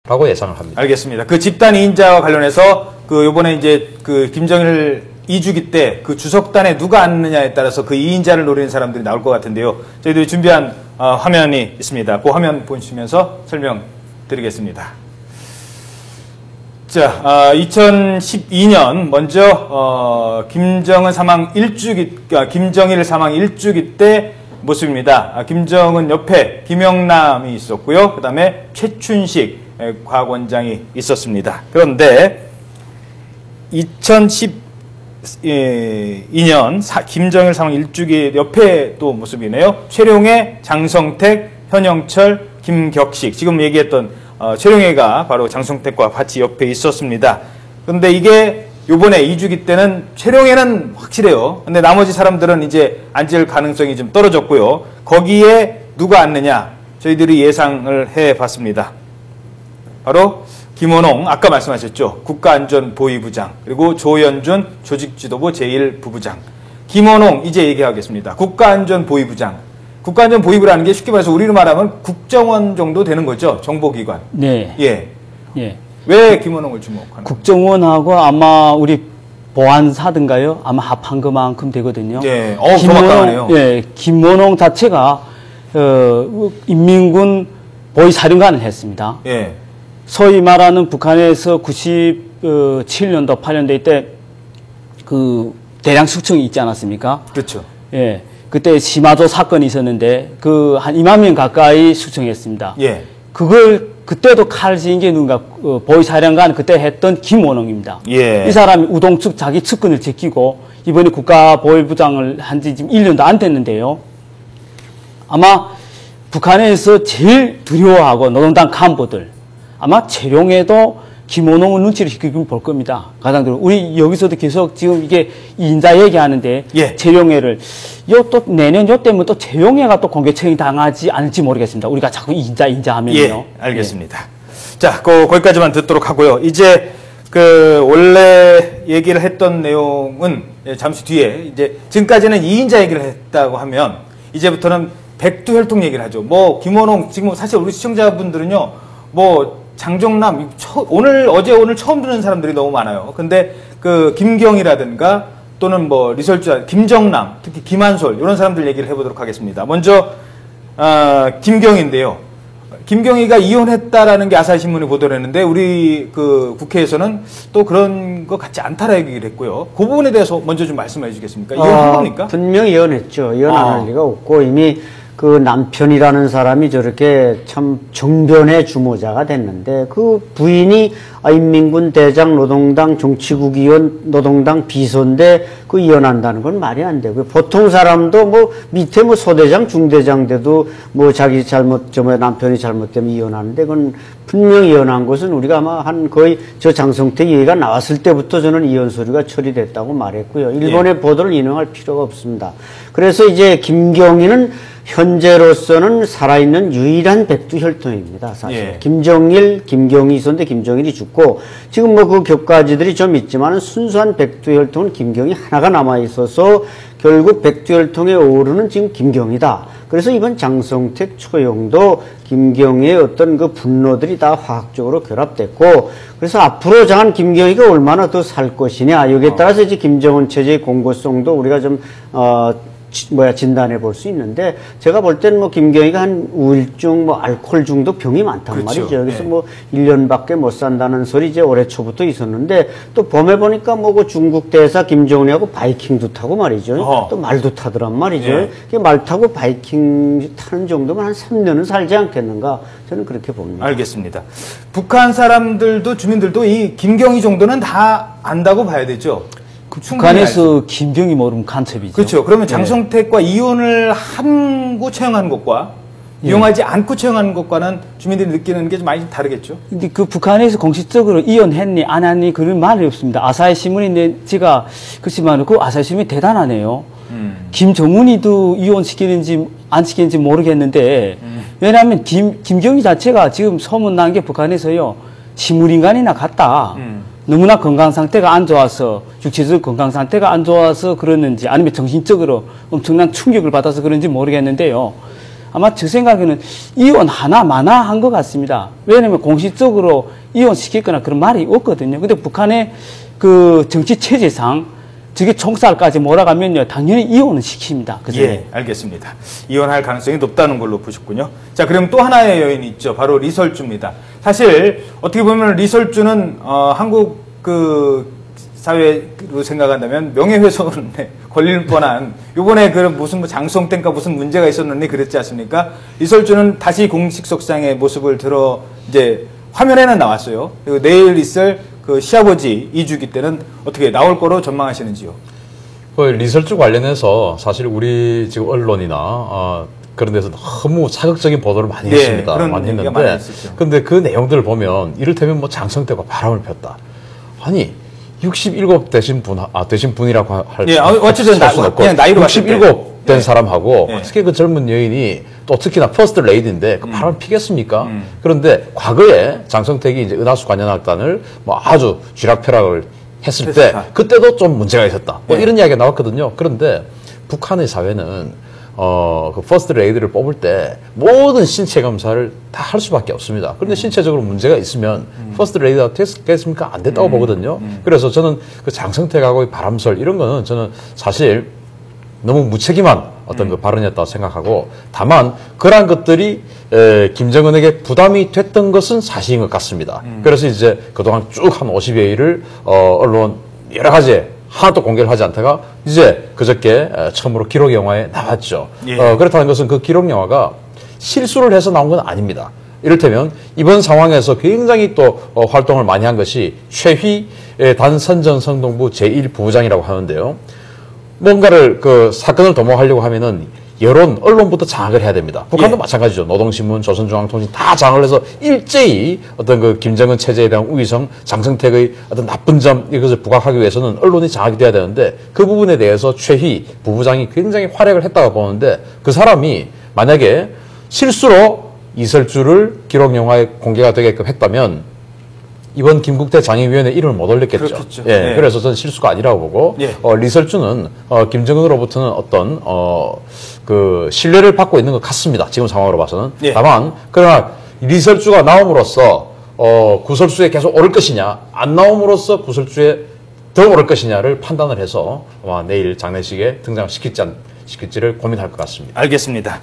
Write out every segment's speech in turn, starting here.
라고 예상을 합니다. 알겠습니다. 그 집단 2인자와 관련해서 그 요번에 이제 그 김정일 2주기 때 그 주석단에 누가 앉느냐에 따라서 그 2인자를 노리는 사람들이 나올 것 같은데요. 저희들이 준비한 화면이 있습니다. 그 화면 보시면서 설명드리겠습니다. 자, 2012년 먼저 김정일 사망 1주기 때 모습입니다. 김정은 옆에 김영남이 있었고요. 그 다음에 최춘식 과학원장이 있었습니다. 그런데 2012년 김정일 사망 1주기 옆에 또 모습이네요. 최룡해, 장성택, 현영철, 김격식. 지금 얘기했던 최룡해가 바로 장성택과 같이 옆에 있었습니다. 그런데 이게 요번에 2주기 때는 최룡해는 확실해요. 근데 나머지 사람들은 이제 앉을 가능성이 좀 떨어졌고요. 거기에 누가 앉느냐 저희들이 예상을 해봤습니다. 바로 김원홍, 아까 말씀하셨죠. 국가안전보위부장, 그리고 조현준 조직지도부 제1부부장. 김원홍 이제 얘기하겠습니다. 국가안전보위부장. 국가안전보위부라는 게 쉽게 말해서 우리로 말하면 국정원 정도 되는 거죠. 정보기관. 네. 예. 예. 왜 김원홍을 주목하는 국정원하고 아마 우리 보안사든가요? 아마 합한 것만큼 되거든요. 예. 정확하네요. 예. 김원홍 자체가 인민군 보위사령관을 했습니다. 예. 소위 말하는 북한에서 97년도, 8년도 때 그 대량 숙청이 있지 않았습니까? 그렇죠. 예. 그때 시마조 사건이 있었는데 그 한 2만 명 가까이 숙청했습니다. 예. 그걸 그때도 칼 쥐인 게 누군가 보위사령관 그때 했던 김원홍입니다. 예. 이 사람이 우동측 자기 측근을 지키고 이번에 국가보위부장을 한 지 지금 1년도 안 됐는데요. 아마 북한에서 제일 두려워하고 노동당 간부들 아마 최룡해도 김원홍을 눈치를 깊게 볼 겁니다. 가장 우리 여기서도 계속 지금 이게 인자 얘기하는데 예. 최룡해를 또 내년 요 때문에 또 최룡해가 또 공개처리 당하지 않을지 모르겠습니다. 우리가 자꾸 인자 하면요. 예, 알겠습니다. 예. 자, 거기까지만 듣도록 하고요. 이제 원래 얘기를 했던 내용은 잠시 뒤에 이제 지금까지는 2인자 얘기를 했다고 하면 이제부터는 백두혈통 얘기를 하죠. 뭐 김원홍 지금 사실 우리 시청자분들은요. 뭐 장정남 어제 오늘 처음 듣는 사람들이 너무 많아요. 근데 그 김경이라든가 또는 뭐 리설주자 김정남 특히 김한솔 이런 사람들 얘기를 해보도록 하겠습니다. 먼저 김경인데요. 김경희가 이혼했다라는 게 아사히 신문이 보도를 했는데 우리 그 국회에서는 또 그런 것 같지 않다라고 얘기를 했고요. 그 부분에 대해서 먼저 좀 말씀해 주시겠습니까? 이혼한 겁니까? 분명히 이혼했죠. 이혼 안 할 리가 없고 이미 그 남편이라는 사람이 저렇게 참 정변의 주모자가 됐는데 그 부인이 인민군 대장 노동당 정치국위원 노동당 비서인데 그 이혼한다는 건 말이 안 되고요. 보통 사람도 뭐 밑에 뭐 소대장 중대장 돼도 뭐 자기 남편이 잘못되면 이혼하는데 그건 분명히 이혼한 것은 우리가 아마 한 거의 저 장성택 얘기가 나왔을 때부터 저는 이혼 소리가 처리됐다고 말했고요. 일본의 예. 보도를 인용할 필요가 없습니다. 그래서 이제 김경희는 현재로서는 살아있는 유일한 백두혈통입니다. 사실 예. 김정일, 김경희 있었는데 김정일이 죽고 지금 뭐 그 격가지들이 좀 있지만 순수한 백두혈통은 김경희 하나가 남아있어서 결국 백두혈통에 오르는 지금 김경희다. 그래서 이번 장성택 초용도 김경희의 어떤 그 분노들이 다 화학적으로 결합됐고 그래서 앞으로 장한 김경희가 얼마나 더 살 것이냐 여기에 따라서 이제 김정은 체제의 공고성도 우리가 좀 진단해 볼 수 있는데 제가 볼 때는 뭐 김경희가 한 우울증 뭐 알코올 중독 병이 많단 그렇죠. 말이죠. 그래서 네. 뭐 1년밖에 못 산다는 소리 이제 올해 초부터 있었는데 또 봄에 보니까 뭐 그 중국 대사 김정은이하고 바이킹도 타고 말이죠. 또 말도 타더란 말이죠. 네. 말 타고 바이킹 타는 정도면 한 3년은 살지 않겠는가 저는 그렇게 봅니다. 알겠습니다. 북한 사람들도 주민들도 이 김경희 정도는 다 안다고 봐야 되죠. 북한에서 김경희 모르면 간첩이죠. 그렇죠. 그러면 장성택과 이혼을 하고 처형한 것과 이용하지 않고 처형하는 것과는 주민들이 느끼는 게 좀 많이 다르겠죠. 근데 그 북한에서 공식적으로 이혼했니 안 했니 그런 말이 없습니다. 아사히 신문인데 제가 그렇지만 그 아사히 신문이 대단하네요. 김정은이도 이혼시키는지 안 시키는지 모르겠는데 왜냐하면 김경희 자체가 지금 소문난 게 북한에서요 식물인간이나 같다. 너무나 건강 상태가 안 좋아서 육체적 건강 상태가 안 좋아서 그러는지 아니면 정신적으로 엄청난 충격을 받아서 그런지 모르겠는데요. 아마 제 생각에는 이혼 하나 마나 한 것 같습니다. 왜냐하면 공식적으로 이혼시키거나 그런 말이 없거든요. 근데 북한의 그 정치 체제상 저게 총살까지 몰아가면요, 당연히 이혼은 시킵니다. 그죠? 예, 알겠습니다. 이혼할 가능성이 높다는 걸로 보셨군요. 자, 그럼 또 하나의 여인이 있죠. 바로 리설주입니다. 사실 어떻게 보면 리설주는 한국 그 사회로 생각한다면 명예훼손에 걸릴 뻔한, 요번에 그 무슨 장성땡과 무슨 문제가 있었는데 그랬지 않습니까? 리설주는 다시 공식석상의 모습을 들어 이제 화면에는 나왔어요. 그리고 내일 있을 그 시아버지 2주기 때는 어떻게 나올 거로 전망하시는지요? 그 리설주 관련해서 사실 우리 지금 언론이나 그런 데서 너무 자극적인 보도를 많이 했습니다. 많이 했는데, 근데 그 내용들을 보면 이를테면 뭐 장성태가 바람을 폈다. 아니 67 되신 분이라고 할 수, 어쨌든 그냥 나이로 67 된 사람하고 특히 그 젊은 여인이 또 특히나 퍼스트 레이디인데 그 바람을 피겠습니까? 그런데 과거에 장성택이 이제 은하수 관현악단을 뭐 아주 쥐락펴락을 했을 때 그때도 좀 문제가 있었다. 뭐 이런 이야기가 나왔거든요. 그런데 북한의 사회는 그 퍼스트 레이디를 뽑을 때 모든 신체 검사를 다 할 수밖에 없습니다. 그런데 신체적으로 문제가 있으면 퍼스트 레이디가 됐겠습니까? 안 됐다고 보거든요. 그래서 저는 그 장성택하고의 바람설 이런 거는 저는 사실 너무 무책임한 어떤 그 발언이었다고 생각하고, 다만 그러한 것들이 김정은에게 부담이 됐던 것은 사실인 것 같습니다. 그래서 이제 그동안 쭉 한 50여일을 언론 여러 가지 하나도 공개를 하지 않다가 이제 그저께 처음으로 기록 영화에 나왔죠. 예. 그렇다는 것은 그 기록 영화가 실수를 해서 나온 건 아닙니다. 이를테면 이번 상황에서 굉장히 또 활동을 많이 한 것이 최휘 단선전성동부 제1부부장이라고 하는데요. 뭔가를 그 사건을 도모하려고 하면은 여론, 언론부터 장악을 해야 됩니다. 북한도 마찬가지죠. 노동신문, 조선중앙통신 다 장악을 해서 일제히 어떤 그 김정은 체제에 대한 우위성, 장성택의 어떤 나쁜 점 이것을 부각하기 위해서는 언론이 장악이 돼야 되는데, 그 부분에 대해서 최휘 부부장이 굉장히 활약을 했다고 보는데, 그 사람이 만약에 실수로 이설주를 기록 영화에 공개가 되게끔 했다면 이번 김국태 장애위원회 이름을 못 올렸겠죠. 그렇겠죠. 예, 그래서 저는 실수가 아니라고 보고, 리설주는 김정은으로부터는 어떤 그 신뢰를 받고 있는 것 같습니다. 지금 상황으로 봐서는. 다만 그러나 리설주가 나옴으로써 구설수에 계속 오를 것이냐, 안 나옴으로써 구설주에 더 오를 것이냐를 판단을 해서 아마 내일 장례식에 등장시킬지를 고민할 것 같습니다. 알겠습니다.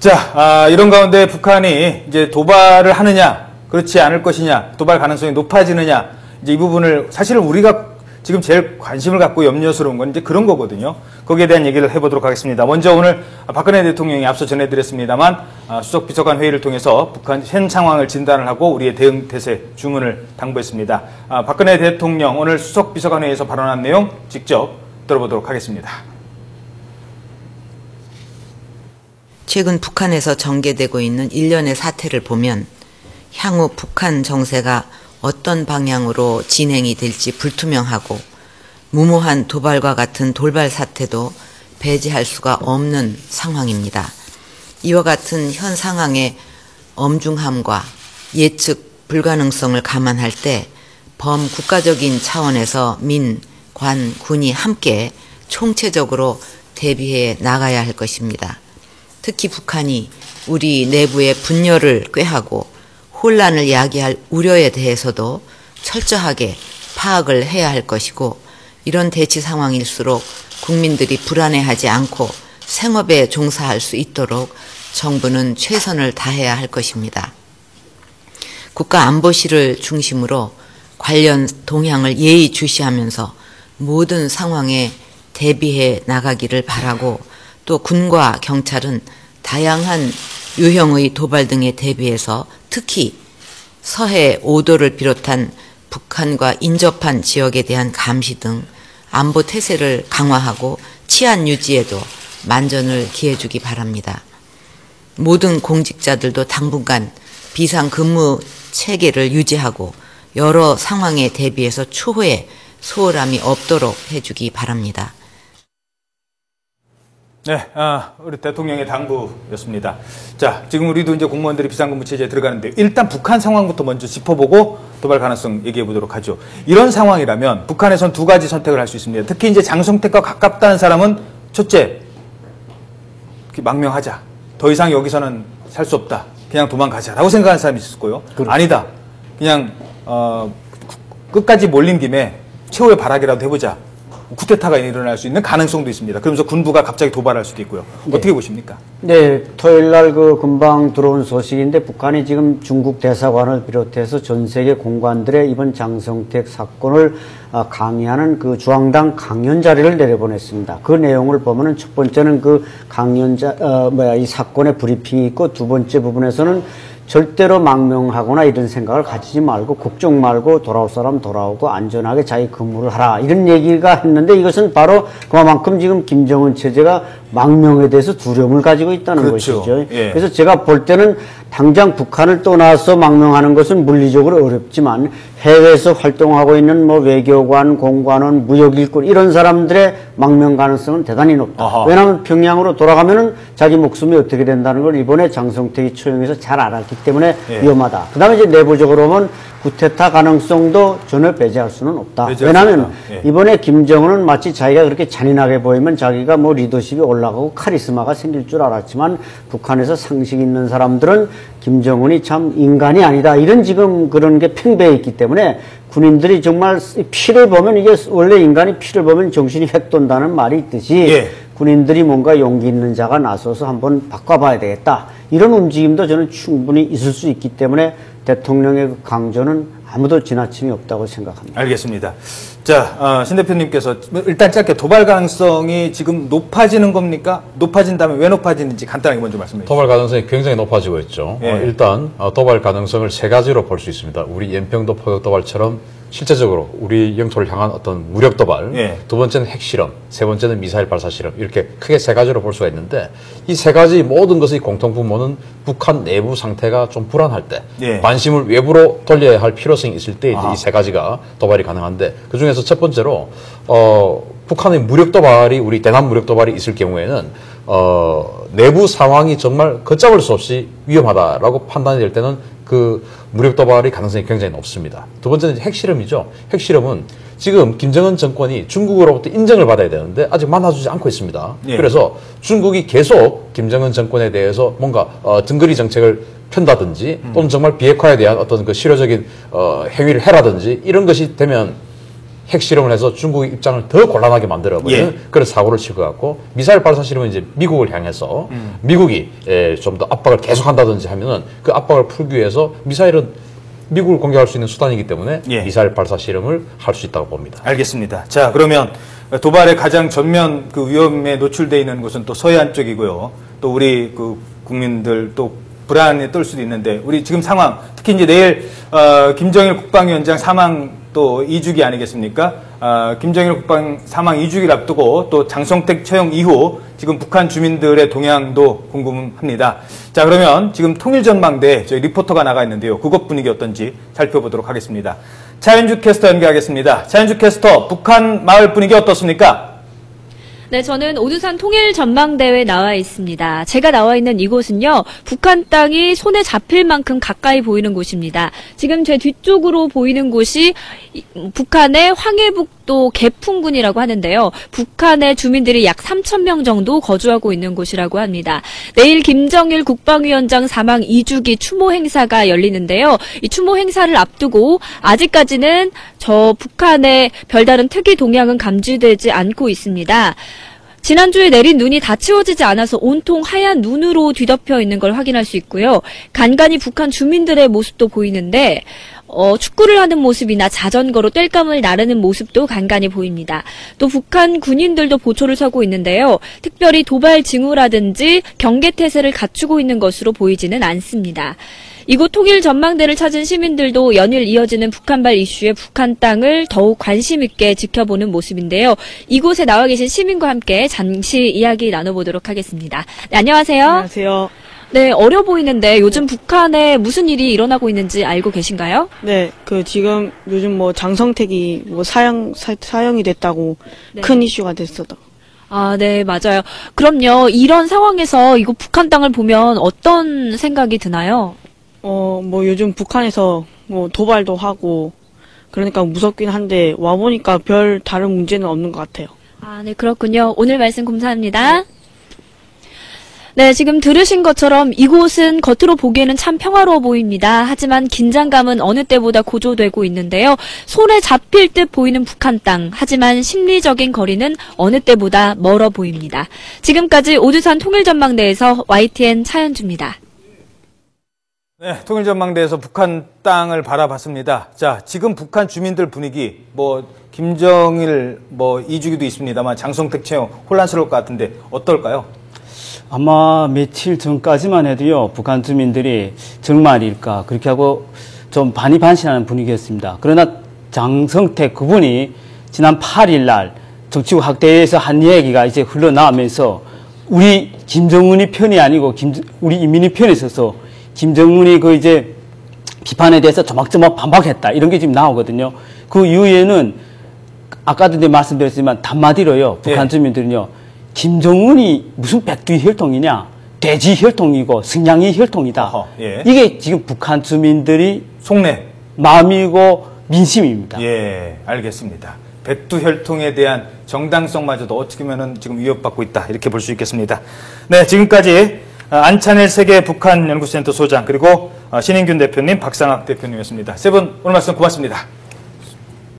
자, 이런 가운데 북한이 이제 도발을 하느냐, 그렇지 않을 것이냐, 도발 가능성이 높아지느냐, 이제 이 부분을 사실은 우리가 지금 제일 관심을 갖고 염려스러운 건 이제 그런 거거든요. 거기에 대한 얘기를 해보도록 하겠습니다. 먼저 오늘 박근혜 대통령이 앞서 전해드렸습니다만 수석비서관 회의를 통해서 북한 현 상황을 진단을 하고 우리의 대응 태세 주문을 당부했습니다. 박근혜 대통령 오늘 수석비서관 회의에서 발언한 내용 직접 들어보도록 하겠습니다. 최근 북한에서 전개되고 있는 일련의 사태를 보면 향후 북한 정세가 어떤 방향으로 진행이 될지 불투명하고, 무모한 도발과 같은 돌발 사태도 배제할 수가 없는 상황입니다. 이와 같은 현 상황의 엄중함과 예측 불가능성을 감안할 때 범국가적인 차원에서 민, 관, 군이 함께 총체적으로 대비해 나가야 할 것입니다. 특히 북한이 우리 내부의 분열을 꾀하고 혼란을 야기할 우려에 대해서도 철저하게 파악을 해야 할 것이고, 이런 대치 상황일수록 국민들이 불안해하지 않고 생업에 종사할 수 있도록 정부는 최선을 다해야 할 것입니다. 국가안보실을 중심으로 관련 동향을 예의주시하면서 모든 상황에 대비해 나가기를 바라고, 또 군과 경찰은 다양한 유형의 도발 등에 대비해서 특히 서해 5도를 비롯한 북한과 인접한 지역에 대한 감시 등 안보 태세를 강화하고 치안 유지에도 만전을 기해주기 바랍니다. 모든 공직자들도 당분간 비상근무 체계를 유지하고 여러 상황에 대비해서 추후에 소홀함이 없도록 해주기 바랍니다. 네, 우리 대통령의 당부였습니다. 자, 지금 우리도 이제 공무원들이 비상근무 체제에 들어가는데 일단 북한 상황부터 먼저 짚어보고 도발 가능성 얘기해 보도록 하죠. 이런 상황이라면 북한에선 두 가지 선택을 할 수 있습니다. 특히 이제 장성택과 가깝다는 사람은 첫째, 망명하자. 더 이상 여기서는 살 수 없다. 그냥 도망가자라고 생각하는 사람이 있을 거고요. 아니다. 그냥 끝까지 몰린 김에 최후의 발악이라도 해보자. 쿠데타가 일어날 수 있는 가능성도 있습니다. 그러면서 군부가 갑자기 도발할 수도 있고요. 어떻게 보십니까? 네, 토요일 날 금방 들어온 소식인데 북한이 지금 중국 대사관을 비롯해서 전 세계 공관들의 이번 장성택 사건을 강의하는 그 주황당 강연 자료를 내려보냈습니다. 그 내용을 보면은 첫 번째는 그 이 사건의 브리핑이 있고 두 번째 부분에서는 절대로 망명하거나 이런 생각을 가지지 말고 걱정 말고 돌아올 사람 돌아오고 안전하게 자기 근무를 하라 이런 얘기가 했는데 이것은 바로 그만큼 지금 김정은 체제가 망명에 대해서 두려움을 가지고 있다는 그렇죠. 것이죠. 예. 그래서 제가 볼 때는 당장 북한을 떠나서 망명하는 것은 물리적으로 어렵지만 해외에서 활동하고 있는 뭐 외교관, 공관원, 무역일꾼 이런 사람들의 망명 가능성은 대단히 높다. 아하. 왜냐하면 평양으로 돌아가면은 자기 목숨이 어떻게 된다는 걸 이번에 장성택이 처형해서 잘 알았기 때문에 예. 위험하다. 그 다음에 이제 내부적으로 보면 쿠데타 가능성도 전혀 배제할 수는 없다. 왜냐하면 예. 이번에 김정은은 마치 자기가 그렇게 잔인하게 보이면 자기가 뭐 리더십이 올라가고 카리스마가 생길 줄 알았지만 북한에서 상식 있는 사람들은 김정은이 참 인간이 아니다. 이런 지금 그런 게 팽배해 있기 때문에 군인들이 정말 피를 보면 이게 원래 인간이 피를 보면 정신이 획 돈다는 말이 있듯이 예. 군인들이 뭔가 용기 있는 자가 나서서 한번 바꿔봐야 되겠다. 이런 움직임도 저는 충분히 있을 수 있기 때문에 대통령의 그 강조는 아무도 지나침이 없다고 생각합니다. 알겠습니다. 자, 신 대표님께서 일단 짧게 도발 가능성이 지금 높아지는 겁니까? 높아진다면 왜 높아지는지 간단하게 먼저 말씀해 주시죠. 도발 가능성이 굉장히 높아지고 있죠. 예. 일단 도발 가능성을 세 가지로 볼 수 있습니다. 우리 연평도 포격 도발처럼 실제적으로 우리 영토를 향한 어떤 무력 도발, 예. 두 번째는 핵실험, 세 번째는 미사일 발사 실험 이렇게 크게 세 가지로 볼 수가 있는데 이 세 가지 모든 것의 공통 분모는 북한 내부 상태가 좀 불안할 때 예. 관심을 외부로 돌려야 할 필요성이 있을 때 이제 아하. 이 세 가지가 도발이 가능한데 그 중에서 첫 번째로 북한의 무력 도발이 우리 대남 무력 도발이 있을 경우에는 내부 상황이 정말 걷잡을 수 없이 위험하다라고 판단이 될 때는 그 무력 도발의 가능성이 굉장히 높습니다. 두 번째는 핵실험이죠. 핵실험은 지금 김정은 정권이 중국으로부터 인정을 받아야 되는데 아직 만나주지 않고 있습니다. 예. 그래서 중국이 계속 김정은 정권에 대해서 뭔가 등거리 정책을 편다든지 또는 정말 비핵화에 대한 어떤 그 실효적인 행위를 해라든지 이런 것이 되면 핵실험을 해서 중국의 입장을 더 곤란하게 만들어버리는 예. 그런 사고를 칠 것 같고 미사일 발사 실험은 이제 미국을 향해서 미국이 좀 더 압박을 계속한다든지 하면은 그 압박을 풀기 위해서 미사일은 미국을 공격할 수 있는 수단이기 때문에 예. 미사일 발사 실험을 할 수 있다고 봅니다. 알겠습니다. 자, 그러면 도발의 가장 전면 그 위험에 노출되어 있는 곳은 또 서해안 쪽이고요. 또 우리 그 국민들 또 불안에 떨 수도 있는데 우리 지금 상황 특히 이제 내일 김정일 국방위원장 사망 또 2주기 아니겠습니까? 김정일 국방 사망 2주기를 앞두고 또 장성택 처형 이후 지금 북한 주민들의 동향도 궁금합니다. 자, 그러면 지금 통일전망대 저희 리포터가 나가 있는데요. 그것 분위기 어떤지 살펴보도록 하겠습니다. 차윤주 캐스터 연결하겠습니다. 차윤주 캐스터, 북한 마을 분위기 어떻습니까? 네, 저는 오두산 통일전망대회에 나와 있습니다. 제가 나와 있는 이곳은요, 북한 땅이 손에 잡힐 만큼 가까이 보이는 곳입니다. 지금 제 뒤쪽으로 보이는 곳이 북한의 황해북도 개풍군이라고 하는데요. 북한의 주민들이 약 3,000명 정도 거주하고 있는 곳이라고 합니다. 내일 김정일 국방위원장 사망 2주기 추모 행사가 열리는데요. 이 추모 행사를 앞두고 아직까지는 저 북한의 별다른 특이 동향은 감지되지 않고 있습니다. 지난주에 내린 눈이 다 치워지지 않아서 온통 하얀 눈으로 뒤덮여 있는 걸 확인할 수 있고요. 간간히 북한 주민들의 모습도 보이는데 축구를 하는 모습이나 자전거로 땔감을 나르는 모습도 간간히 보입니다. 또 북한 군인들도 보초를 서고 있는데요. 특별히 도발 징후라든지 경계태세를 갖추고 있는 것으로 보이지는 않습니다. 이곳 통일 전망대를 찾은 시민들도 연일 이어지는 북한발 이슈에 북한 땅을 더욱 관심 있게 지켜보는 모습인데요. 이곳에 나와 계신 시민과 함께 잠시 이야기 나눠보도록 하겠습니다. 네, 안녕하세요. 안녕하세요. 네, 어려 보이는데 요즘 북한에 무슨 일이 일어나고 있는지 알고 계신가요? 네, 지금 요즘 장성택이 사형이 됐다고 네. 큰 이슈가 됐었다. 아, 네, 맞아요. 그럼요, 이런 상황에서 이곳 북한 땅을 보면 어떤 생각이 드나요? 요즘 북한에서 도발도 하고 그러니까 무섭긴 한데 와보니까 별 다른 문제는 없는 것 같아요. 아, 네, 그렇군요. 오늘 말씀 감사합니다. 네, 지금 들으신 것처럼 이곳은 겉으로 보기에는 참 평화로워 보입니다. 하지만 긴장감은 어느 때보다 고조되고 있는데요. 손에 잡힐 듯 보이는 북한 땅, 하지만 심리적인 거리는 어느 때보다 멀어 보입니다. 지금까지 오두산 통일전망대에서 YTN 차현주입니다. 네, 통일전망대에서 북한 땅을 바라봤습니다. 자, 지금 북한 주민들 분위기, 김정일, 이주기도 있습니다만 장성택 채용 혼란스러울 것 같은데 어떨까요? 아마 며칠 전까지만 해도요, 북한 주민들이 정말일까, 그렇게 하고 좀 반이반신하는 분위기였습니다. 그러나 장성택 그분이 지난 8일 날 정치국 학대에서 한 얘기가 이제 흘러나오면서 우리 김정은이 편이 아니고 우리 이민희 편에 서서 김정은이 이제 비판에 대해서 조막조막 반박했다. 이런 게 지금 나오거든요. 그 이후에는 아까도 말씀드렸지만 단마디로요, 북한 주민들은요, 김정은이 무슨 백두희 혈통이냐, 돼지 혈통이고 승냥이 혈통이다. 예. 이게 지금 북한 주민들이 속내 마음이고 민심입니다. 예, 알겠습니다. 백두 혈통에 대한 정당성마저도 어떻게 보면은 지금 위협받고 있다, 이렇게 볼 수 있겠습니다. 네, 지금까지 안찬일 세계 북한 연구센터 소장, 그리고 신인균 대표님, 박상학 대표님이었습니다. 세 분 오늘 말씀 고맙습니다.